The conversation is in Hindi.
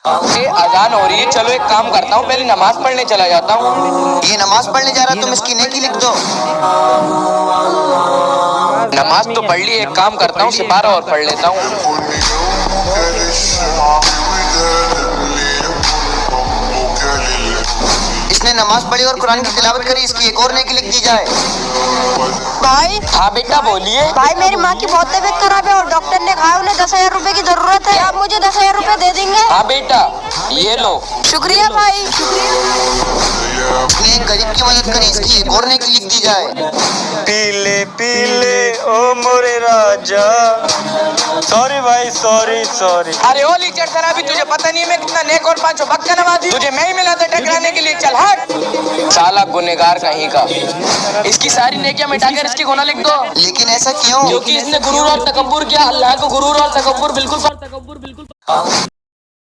ये अजान हो रही है, चलो एक काम करता हूँ, पहले नमाज पढ़ने चला जाता हूँ। ये नमाज पढ़ने जा रहा, तुम इसकी नेकी लिख दो। नमाज तो पढ़ ली, एक काम करता हूँ, सिपारा और पढ़ लेता हूँ। इसने नमाज पढ़ी और कुरान की तिलावत करी, इसकी एक और नेकी लिख दी जाए। भाई हाँ बेटा बोलिए। भाई मेरी माँ की बहुत तबीयत खराब है और डॉक्टर ने कहा उन्हें 10,000 रुपए की जरूरत है। क्या आप मुझे 10,000 रुपए दे देंगे? हाँ बेटा ये लो। शुक्रिया भाई, शुक्रिया। इसने एक गरीब की मदद करी, इसकी एक और नेकी लिख दी जाए। पीले पीले ओ मोरे राजा, सॉरी भाई सॉरी सॉरी। अरे ओ लीचड़ शराबी, तुझे पता नहीं है मैं कितना नेक और पांचों वक्त का नमाजी, तुझे मैं ही मिला था टकराने के लिए, चल हट। साला गुनहगार कहीं का। इसकी सारी नेकियां मिटाकर इसकी गुनाह लिख दो। लेकिन ऐसा क्यों? क्योंकि इसने गुरूर और तकब्बुर किया। अल्लाह को गुरूर और तकब्बुर बिल्कुल